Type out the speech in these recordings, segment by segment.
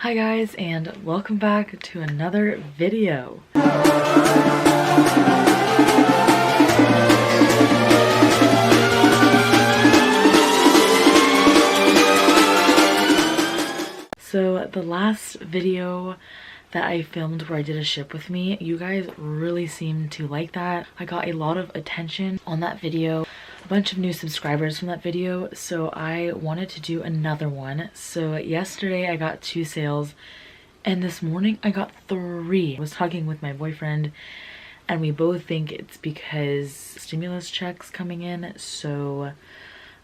Hi guys, and welcome back to another video. So the last video that I filmed where I did a ship with me, you guys really seemed to like that. I got a lot of attention on that video, a bunch of new subscribers from that video, so I wanted to do another one. So yesterday I got 2 sales and this morning I got 3. I was talking with my boyfriend and we both think it's because stimulus checks coming in, so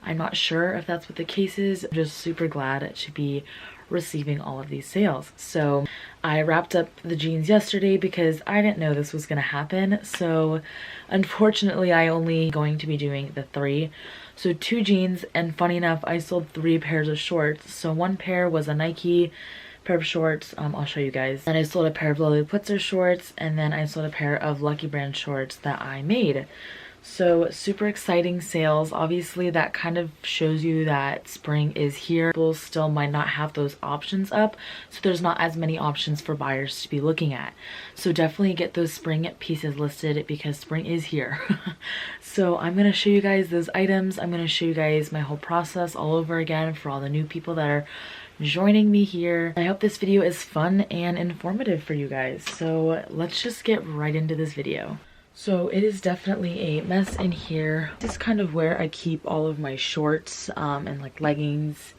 I'm not sure if that's what the case is. I'm just super glad to be receiving all of these sales. So I wrapped up the jeans yesterday because I didn't know this was gonna happen. So unfortunately I only going to be doing the 3. So 2 jeans, and funny enough I sold 3 pairs of shorts. So 1 pair was a Nike pair of shorts, I'll show you guys. And I sold a pair of Lily Pulitzer shorts, and then I sold a pair of Lucky Brand shorts that I made. So super exciting sales. Obviously that kind of shows you that spring is here. People still might not have those options up, so there's not as many options for buyers to be looking at. So definitely get those spring pieces listed because spring is here. So I'm gonna show you guys those items. I'm gonna show you guys my whole process all over again for all the new people that are joining me here. I hope this video is fun and informative for you guys. So let's just get right into this video. So it is definitely a mess in here. This is kind of where I keep all of my shorts and like leggings,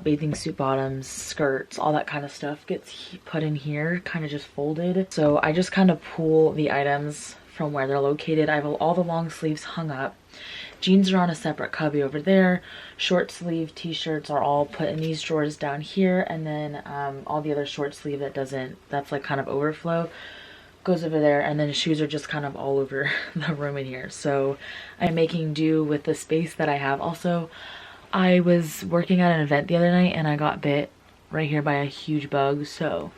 bathing suit bottoms, skirts, all that kind of stuff gets put in here, kind of just folded. So I just kind of pull the items from where they're located. I have all the long sleeves hung up. Jeans are on a separate cubby over there. Short sleeve t-shirts are all put in these drawers down here, and then all the other short sleeve that's like kind of overflow goes over there, and then shoes are just kind of all over the room in here. So I'm making do with the space that I have. Also, I was working at an event the other night and I got bit right here by a huge bug, so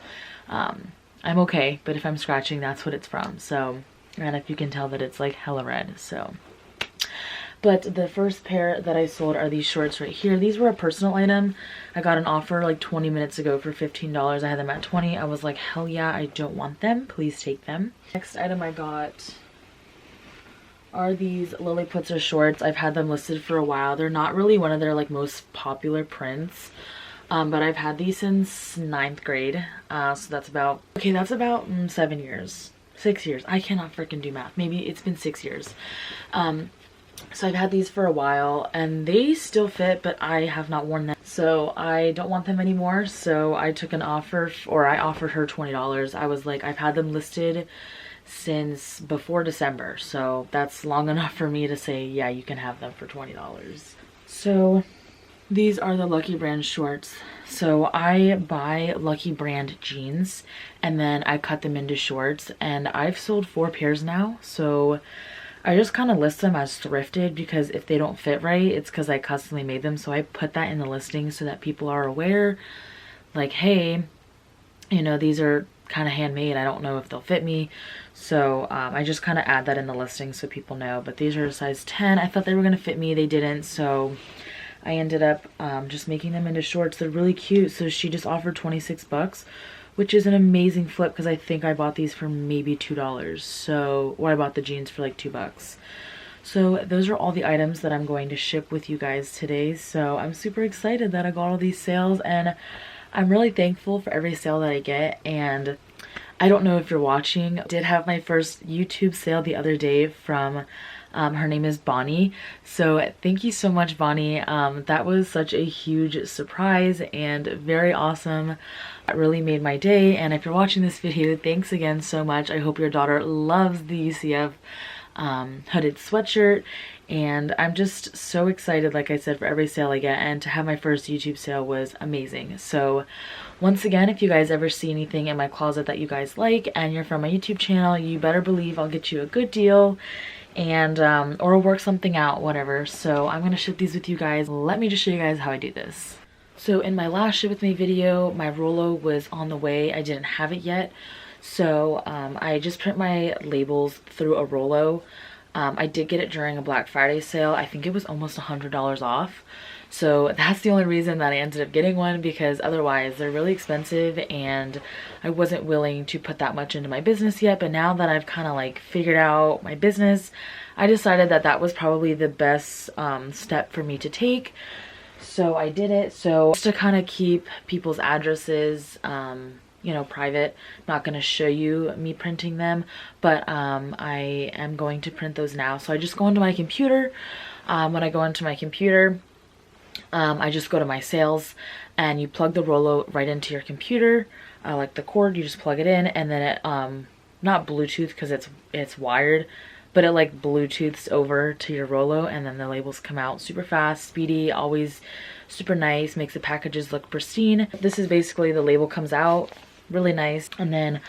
I'm okay, but if I'm scratching, that's what it's from. So, and if you can tell that it's like hella red, so. But the first pair that I sold are these shorts right here. These were a personal item. I got an offer like 20 minutes ago for $15. I had them at 20. I was like, hell yeah, I don't want them. Please take them. Next item I got are these Lily Pulitzer shorts. I've had them listed for a while. They're not really one of their like most popular prints. But I've had these since 9th grade. So that's about 7 years. 6 years. I cannot freaking do math. Maybe it's been 6 years. So I've had these for a while and they still fit, but I have not worn them. So I don't want them anymore. So I took an offer, or I offered her $20. I was like, I've had them listed since before December. So that's long enough for me to say, yeah, you can have them for $20. So these are the Lucky Brand shorts. So I buy Lucky Brand jeans and then I cut them into shorts, and I've sold 4 pairs now. So I just kind of list them as thrifted because if they don't fit right, it's because I customly made them. So I put that in the listing so that people are aware, like, hey, you know, these are kind of handmade. I don't know if they'll fit me. So I just kind of add that in the listing so people know. But these are a size 10. I thought they were going to fit me. They didn't. So I ended up just making them into shorts. They're really cute. So she just offered 26 bucks. Which is an amazing flip because I think I bought these for maybe $2. So, or I bought the jeans for like $2. So those are all the items that I'm going to ship with you guys today. So I'm super excited that I got all these sales, and I'm really thankful for every sale that I get. And I don't know if you're watching, I did have my first YouTube sale the other day from her name is Bonnie. So thank you so much, Bonnie. That was such a huge surprise and very awesome. It really made my day. And if you're watching this video, thanks again so much. I hope your daughter loves the UCF hooded sweatshirt. And I'm just so excited, like I said, for every sale I get. And to have my first YouTube sale was amazing. So once again, if you guys ever see anything in my closet that you guys like and you're from my YouTube channel, you better believe I'll get you a good deal. And or work something out, whatever. So I'm gonna ship these with you guys. Let me just show you guys how I do this. So in my last ship with me video, my Rolo was on the way. I didn't have it yet, so I just print my labels through a Rolo. I did get it during a Black Friday sale. I think it was almost $100 off. So that's the only reason that I ended up getting one, because otherwise they're really expensive and I wasn't willing to put that much into my business yet. But now that I've kind of like figured out my business, I decided that that was probably the best step for me to take. So I did it. So just to kind of keep people's addresses you know, private, not going to show you me printing them, but I am going to print those now. So I just go into my computer. When I go into my computer, I just go to my sales, and you plug the Rolo right into your computer, like the cord, you just plug it in, and then it not Bluetooth because it's wired, but it like Bluetooths over to your Rolo, and then the labels come out super fast, speedy, always super nice, makes the packages look pristine. This is basically, the label comes out really nice, and then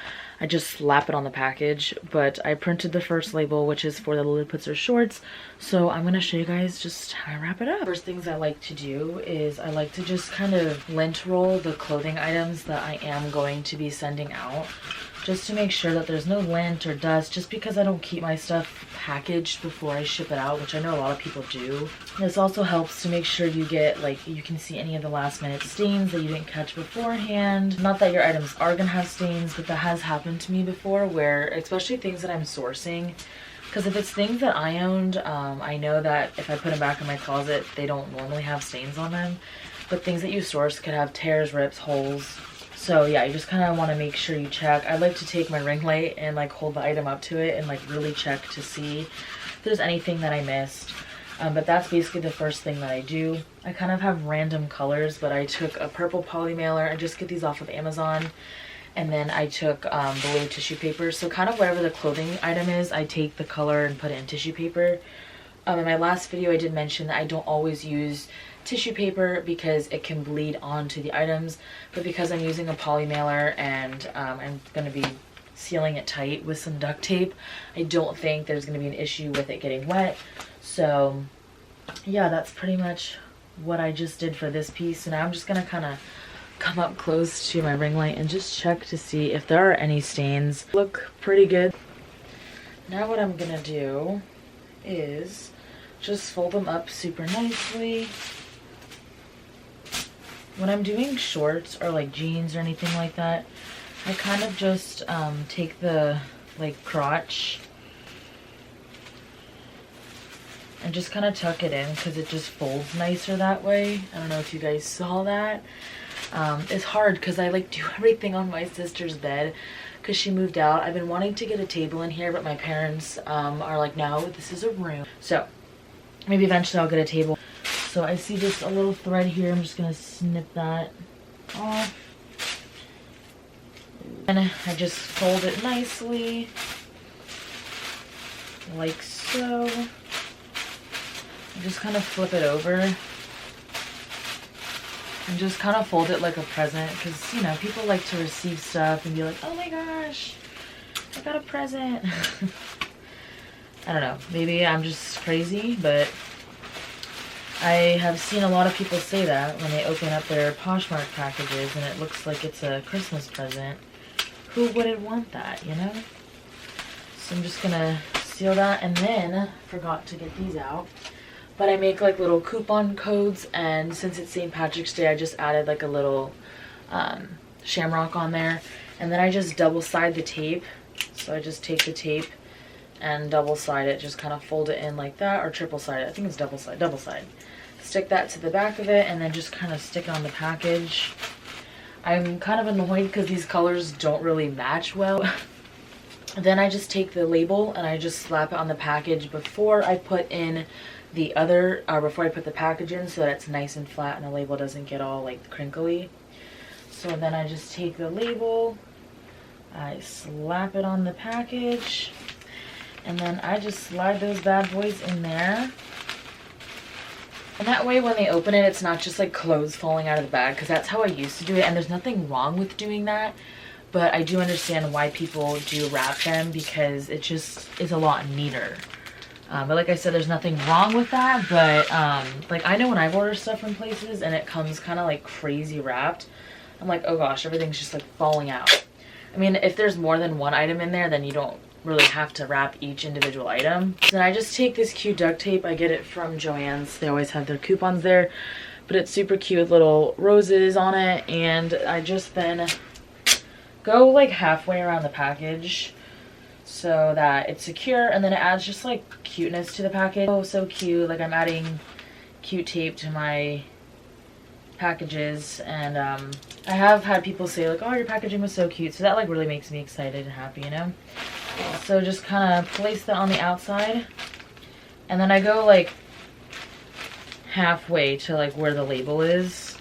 I just slap it on the package. But I printed the first label, which is for the Lilliputzer shorts, so I'm gonna show you guys just how I wrap it up. First things I like to do is I like to just kind of lint roll the clothing items that I am going to be sending out, just to make sure that there's no lint or dust, just because I don't keep my stuff packaged before I ship it out, which I know a lot of people do. This also helps to make sure you get, like, you can see any of the last minute stains that you didn't catch beforehand. Not that your items are gonna have stains, but that has happened to me before, where, especially things that I'm sourcing, because if it's things that I owned, I know that if I put them back in my closet, they don't normally have stains on them, but things that you source could have tears, rips, holes. So yeah, you just kind of want to make sure you check. I like to take my ring light and like hold the item up to it and like really check to see if there's anything that I missed. But that's basically the first thing that I do. I kind of have random colors, but I took a purple poly mailer. I just get these off of Amazon. And then I took blue tissue paper. So kind of whatever the clothing item is, I take the color and put it in tissue paper. In my last video, I did mention that I don't always use tissue paper because it can bleed onto the items, but because I'm using a poly mailer and I'm going to be sealing it tight with some duct tape, I don't think there's going to be an issue with it getting wet. So yeah, that's pretty much what I just did for this piece. And now I'm just going to kind of come up close to my ring light and just check to see if there are any stains. Look pretty good. Now what I'm going to do is just fold them up super nicely. When I'm doing shorts or like jeans or anything like that, I kind of just take the like crotch and just kind of tuck it in, because it just folds nicer that way. I don't know if you guys saw that. It's hard because I like do everything on my sister's bed because she moved out. I've been wanting to get a table in here, but my parents are like, no, this is a room. So maybe eventually I'll get a table. So I see just a little thread here. I'm just going to snip that off. And I just fold it nicely, like so. And just kind of flip it over. And just kind of fold it like a present, because, you know, people like to receive stuff and be like, oh my gosh, I got a present. I don't know, maybe I'm just crazy, but I have seen a lot of people say that when they open up their Poshmark packages and it looks like it's a Christmas present. Who wouldn't want that, you know? So I'm just gonna seal that, and then forgot to get these out. But I make like little coupon codes, and since it's St. Patrick's Day, I just added like a little shamrock on there. And then I just double side the tape. So I just take the tape and double side it, just kind of fold it in like that, or triple side it. I think it's double side. Stick that to the back of it, and then just kind of stick it on the package. I'm kind of annoyed because these colors don't really match well. Then I just take the label and I just slap it on the package before I put in the other, before I put the package in, so that it's nice and flat and the label doesn't get all like crinkly. So then I just take the label, I slap it on the package, and then I just slide those bad boys in there. And that way when they open it, it's not just like clothes falling out of the bag, because that's how I used to do it, and there's nothing wrong with doing that. But I do understand why people do wrap them, because it just is a lot neater. But like I said, there's nothing wrong with that. But like I know when I've ordered stuff from places and it comes kind of like crazy wrapped, I'm like, oh gosh, everything's just like falling out. I mean, if there's more than one item in there, then you don't really have to wrap each individual item. So then I just take this cute duct tape. I get it from Joann's. They always have their coupons there. but it's super cute with little roses on it. And I just then go like halfway around the package so that it's secure, and then it adds just like cuteness to the package. Oh, so cute. Like I'm adding cute tape to my packages, and I have had people say like, oh, your packaging was so cute, so that like really makes me excited and happy, you know. So just kind of place that on the outside, and then I go like halfway to like where the label is,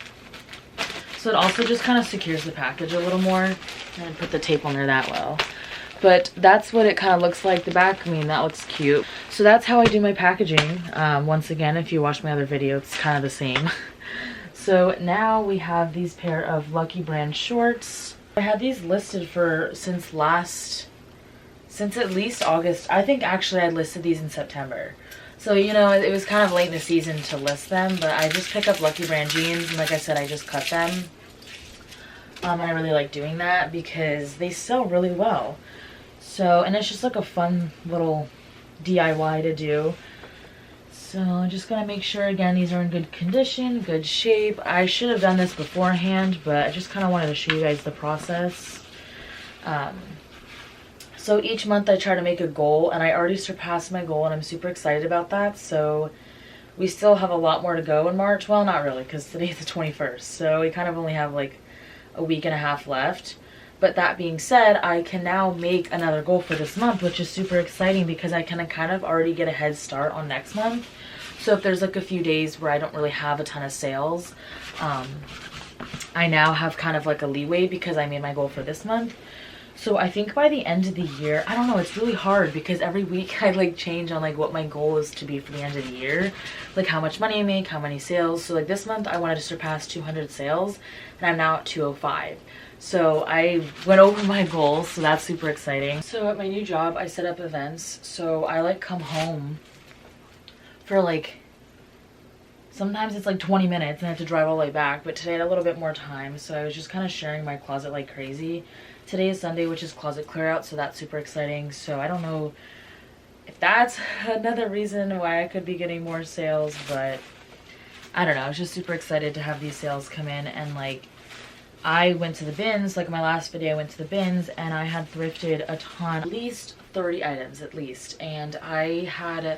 so it also just kind of secures the package a little more, and put the tape on there that well. But that's what it kind of looks like. The back, I mean, that looks cute. So that's how I do my packaging. Once again, if you watch my other video, it's kind of the same. So now we have these pair of Lucky Brand shorts. I had these listed for since at least August. I think actually I listed these in September. So, you know, it was kind of late in the season to list them, but I just pick up Lucky Brand jeans, and like I said, I just cut them. And I really like doing that because they sell really well. So, and it's just like a fun little DIY to do. So I'm just gonna make sure, again, these are in good condition, good shape. I should have done this beforehand, but I just kind of wanted to show you guys the process. So each month I try to make a goal, and I already surpassed my goal, and I'm super excited about that. So we still have a lot more to go in March. Well, not really, because today's the 21st. So we kind of only have like a week and a half left. But that being said, I can now make another goal for this month, which is super exciting because I can kind of already get a head start on next month. So if there's like a few days where I don't really have a ton of sales, I now have kind of like a leeway because I made my goal for this month. So I think by the end of the year, I don't know, it's really hard because every week I like change on like what my goal is to be for the end of the year. Like how much money I make, how many sales. So like this month I wanted to surpass 200 sales, and I'm now at 205. So I went over my goal, so that's super exciting. So at my new job, I set up events. So I like come home for like, sometimes it's like 20 minutes and I have to drive all the way back. But today I had a little bit more time, so I was just kind of sharing my closet like crazy. Today is Sunday, which is closet clear out, so that's super exciting. So I don't know if that's another reason why I could be getting more sales, but I don't know. I was just super excited to have these sales come in, and like, I went to the bins, like my last video I went to the bins, and I had thrifted a ton, at least 30 items at least, and I had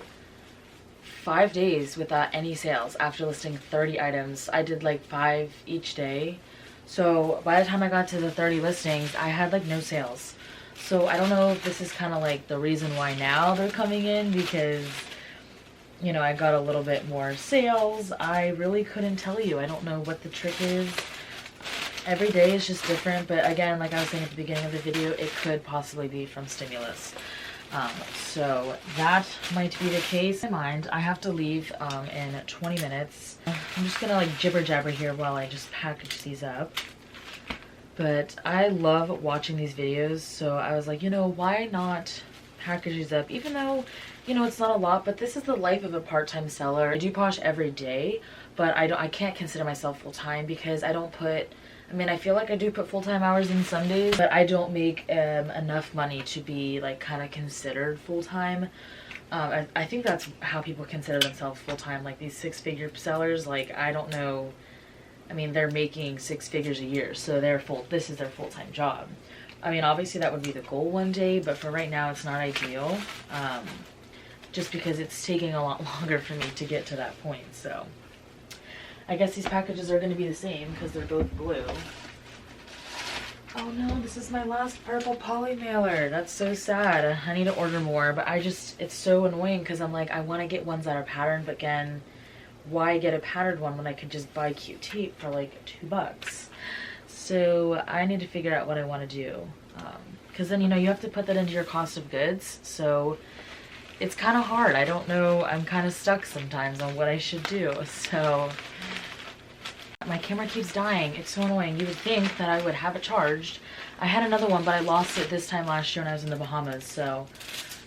5 days without any sales after listing 30 items. I did like 5 each day, so by the time I got to the 30 listings, I had like no sales. So I don't know if this is kind of like the reason why now they're coming in, because, you know, I got a little bit more sales. I really couldn't tell you. I don't know what the trick is. Every day is just different, but again, like I was saying at the beginning of the video, it could possibly be from stimulus. So that might be the case. In mind, I have to leave in 20 minutes. I'm just gonna like jibber jabber here while I just package these up. But I love watching these videos, so I was like, you know, why not package these up? Even though, you know, it's not a lot, but this is the life of a part-time seller. I do Posh every day, but I can't consider myself full-time because I don't put, I mean, I feel like I do put full-time hours in some days, but I don't make enough money to be like kind of considered full-time. I think that's how people consider themselves full-time, like these 6-figure sellers. Like, I don't know, I mean, they're making 6 figures a year, so this is their full-time job. I mean, obviously that would be the goal one day, but for right now it's not ideal, just because it's taking a lot longer for me to get to that point. So I guess these packages are going to be the same because they're both blue. Oh no, this is my last purple poly mailer. That's so sad. I need to order more, but it's so annoying because I'm like, I want to get ones that are patterned, but again, why get a patterned one when I could just buy cute tape for like $2? So I need to figure out what I want to do, because then, you know, you have to put that into your cost of goods, so it's kind of hard. I don't know, I'm kind of stuck sometimes on what I should do. So my camera keeps dying. It's so annoying. You would think that I would have it charged. I had another one, but I lost it this time last year when I was in the Bahamas. So,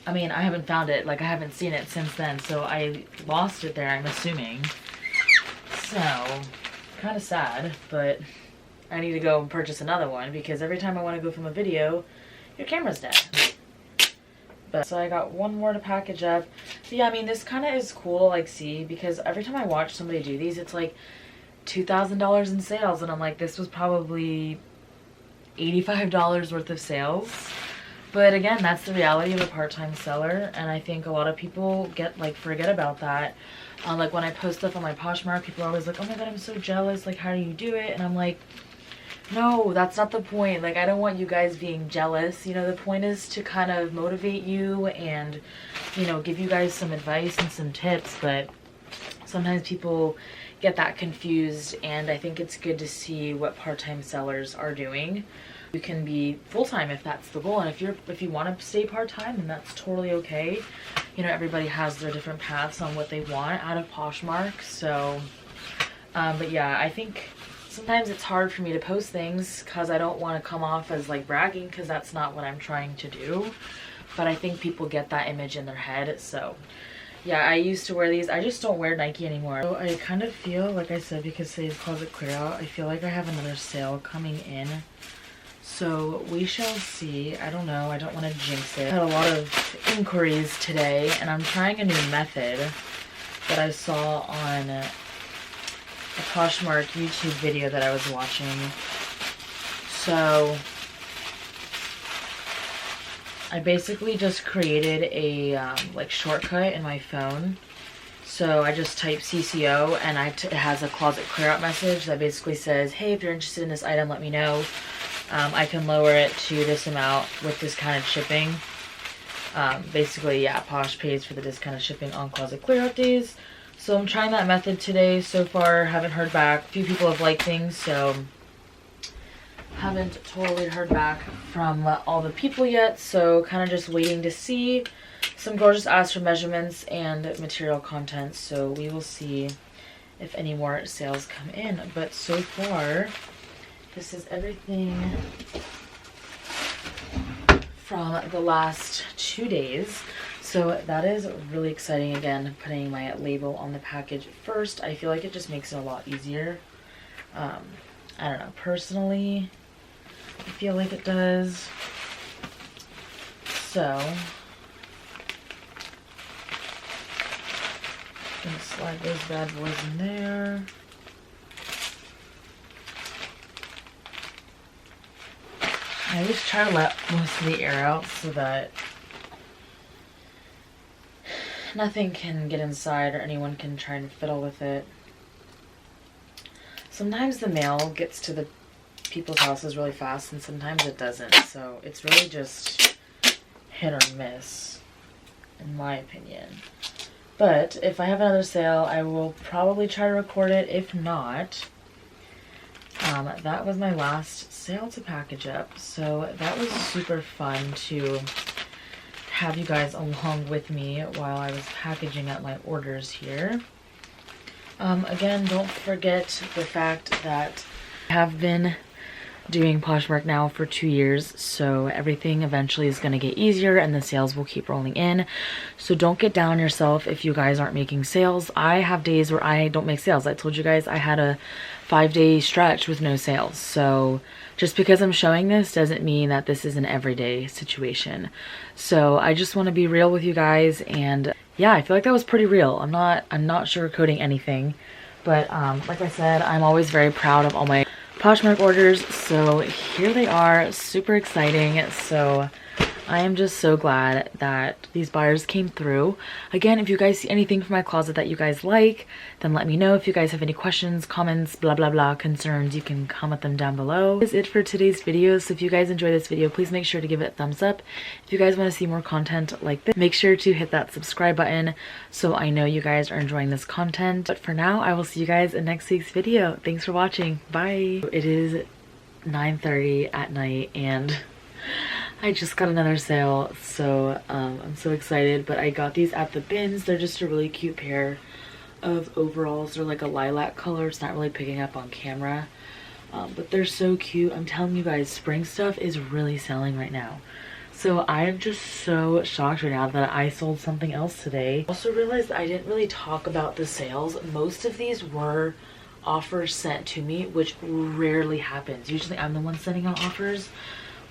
I mean, I haven't found it. Like, I haven't seen it since then. So I lost it there, I'm assuming. So, kind of sad, but I need to go and purchase another one because every time I want to go film a video, your camera's dead. But, so I got one more to package up. So yeah, I mean, this kind of is cool to like see, because every time I watch somebody do these, it's like, $2,000 in sales, and I'm like, this was probably $85 worth of sales. But again, that's the reality of a part-time seller, and I think a lot of people forget about that. Like when I post stuff on my Poshmark, people are always like, oh my god, I'm so jealous, like how do you do it? And I'm like, no, that's not the point. Like, I don't want you guys being jealous. You know, the point is to kind of motivate you and, you know, give you guys some advice and some tips. But sometimes people get that confused, and I think it's good to see what part-time sellers are doing. You can be full-time if that's the goal, and if you want to stay part-time, then that's totally okay. You know, everybody has their different paths on what they want out of Poshmark. So but yeah, I think sometimes it's hard for me to post things because I don't want to come off as like bragging, because that's not what I'm trying to do. But I think people get that image in their head. So yeah, I used to wear these. I just don't wear Nike anymore. So I kind of feel, like I said, because today's closet clear out, I feel like I have another sale coming in. So we shall see. I don't know. I don't want to jinx it. I had a lot of inquiries today, and I'm trying a new method that I saw on a Poshmark YouTube video that I was watching. So I basically just created a like shortcut in my phone. So I just type CCO, and it has a closet clear out message that basically says, hey, if you're interested in this item, let me know. I can lower it to this amount with discounted shipping. Basically, yeah, Posh pays for the discounted shipping on closet clear out days. So I'm trying that method today. So far, haven't heard back. A few people have liked things, so haven't totally heard back from all the people yet. So kind of just waiting to see. Some gorgeous asked for measurements and material content. So we will see if any more sales come in. But so far, this is everything from the last 2 days. So that is really exciting. Again, putting my label on the package first. I feel like it just makes it a lot easier. I don't know. Personally, I feel like it does. So gonna slide those bad boys in there. I always try to let most of the air out so that nothing can get inside or anyone can try and fiddle with it. Sometimes the mail gets to the people's houses really fast, and sometimes it doesn't. So it's really just hit or miss, in my opinion. But if I have another sale, I will probably try to record it. If not, that was my last sale to package up. So that was super fun to have you guys along with me while I was packaging up my orders here. Again, don't forget the fact that I have been doing Poshmark now for 2 years, so everything eventually is going to get easier and the sales will keep rolling in. So don't get down on yourself if you guys aren't making sales. I have days where I don't make sales. I told you guys I had a 5-day stretch with no sales. So just because I'm showing this doesn't mean that this is an everyday situation. So I just want to be real with you guys, and yeah, I feel like that was pretty real. I'm not sugarcoating anything, but like I said, I'm always very proud of all my Poshmark orders. So here they are, super exciting. So I am just so glad that these buyers came through. Again, if you guys see anything from my closet that you guys like, then let me know. If you guys have any questions, comments, blah blah blah, concerns, you can comment them down below. That's it for today's video. So if you guys enjoyed this video, please make sure to give it a thumbs up. If you guys want to see more content like this, make sure to hit that subscribe button so I know you guys are enjoying this content. But for now, I will see you guys in next week's video. Thanks for watching. Bye. It is 9:30 at night and I just got another sale, so I'm so excited. But I got these at the bins. They're just a really cute pair of overalls. They're like a lilac color. It's not really picking up on camera, but they're so cute. I'm telling you guys, spring stuff is really selling right now. So I am just so shocked right now that I sold something else today. Also realized I didn't really talk about the sales. Most of these were offers sent to me, which rarely happens. Usually I'm the one sending out offers.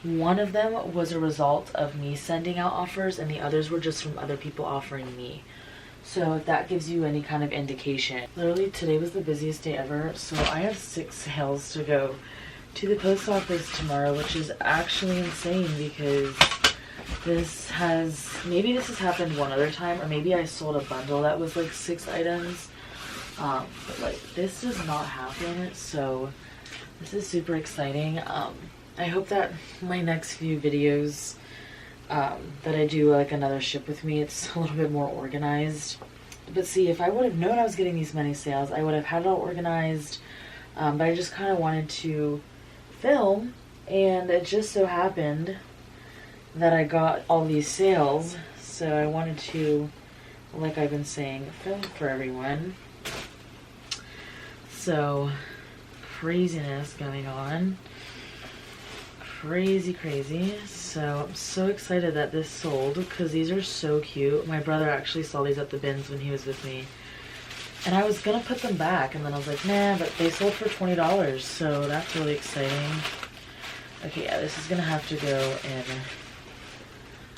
One of them was a result of me sending out offers, and the others were just from other people offering me. So if that gives you any kind of indication. Literally today was the busiest day ever. So I have 6 sales to go to the post office tomorrow, which is actually insane because maybe this has happened one other time, or maybe I sold a bundle that was like 6 items. But like this does not happen, so this is super exciting. I hope that my next few videos that I do like another ship with me, it's a little bit more organized. But see, if I would have known I was getting these many sales, I would have had it all organized. But I just kind of wanted to film, and it just so happened that I got all these sales, so I wanted to, like I've been saying, film for everyone. So craziness going on, crazy. So I'm so excited that this sold because these are so cute. My brother actually saw these at the bins when he was with me, and I was gonna put them back, and then I was like, nah, but they sold for $20, so that's really exciting. Okay, yeah, this is gonna have to go in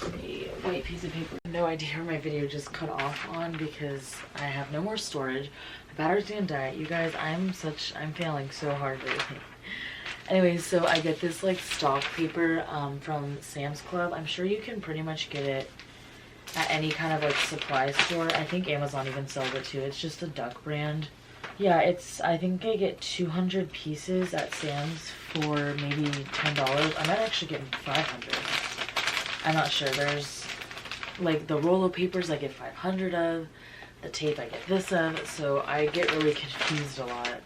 a white piece of paper. No idea where my video just cut off on because I have no more storage. My battery's gonna die. You guys, I'm failing so hard lately. Anyways, so I get this like stock paper from Sam's Club. I'm sure you can pretty much get it at any kind of like supply store. I think Amazon even sells it too. It's just a Duck brand. Yeah, I think I get 200 pieces at Sam's for maybe $10. I might actually get 500. I'm not sure. There's like the roll of papers I get 500 of, the tape I get this of, so I get really confused a lot.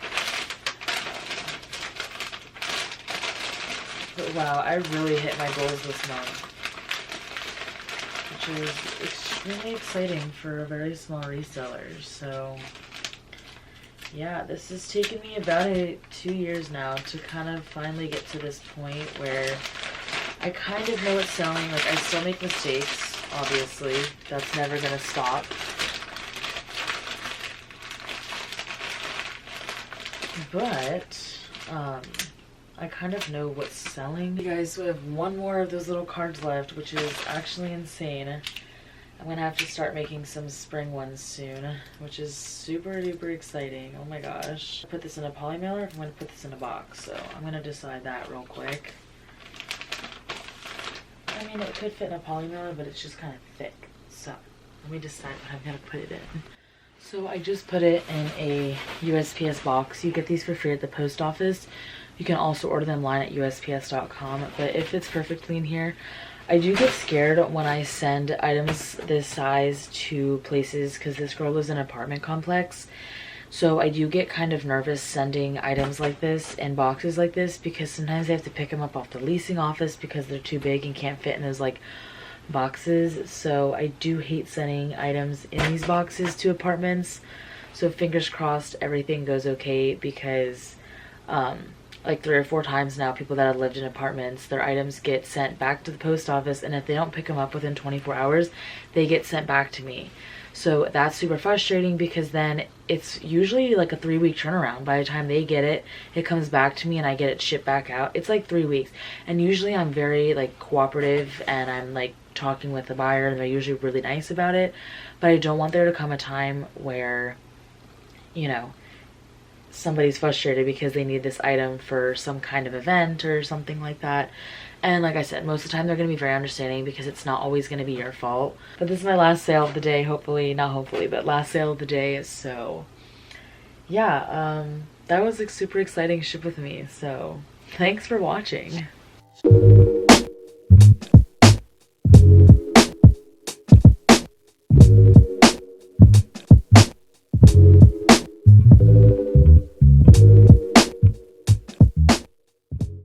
But wow, I really hit my goals this month, which is extremely exciting for a very small reseller. So yeah, this has taken me about 2 years now to kind of finally get to this point where I kind of know what's selling. Like, I still make mistakes, obviously. That's never gonna stop. But, I kind of know what's selling. You guys, we have one more of those little cards left, which is actually insane. I'm gonna have to start making some spring ones soon, which is super duper exciting. Oh my gosh. Put this in a poly mailer, or if I'm gonna put this in a box, so I'm gonna decide that real quick. I mean, it could fit in a poly mailer, but it's just kind of thick. So let me decide what I'm gonna put it in. So I just put it in a USPS box. You get these for free at the post office. You can also order them online at USPS.com, but it fits perfectly in here. I do get scared when I send items this size to places because this girl lives in an apartment complex. So I do get kind of nervous sending items like this in boxes like this because sometimes they have to pick them up off the leasing office because they're too big and can't fit in those like boxes. So I do hate sending items in these boxes to apartments. So fingers crossed everything goes okay because like 3 or 4 times now, people that have lived in apartments, their items get sent back to the post office, and if they don't pick them up within 24 hours, they get sent back to me. So that's super frustrating because then it's usually like a 3-week turnaround. By the time they get it, it comes back to me and I get it shipped back out. It's like 3 weeks. And usually I'm very like cooperative and I'm like talking with the buyer and they're usually really nice about it. But I don't want there to come a time where, you know, somebody's frustrated because they need this item for some kind of event or something like that. And like I said, most of the time they're going to be very understanding because it's not always going to be your fault. But this is my last sale of the day, hopefully, not hopefully, but last sale of the day. So yeah, that was like super exciting ship with me. So thanks for watching.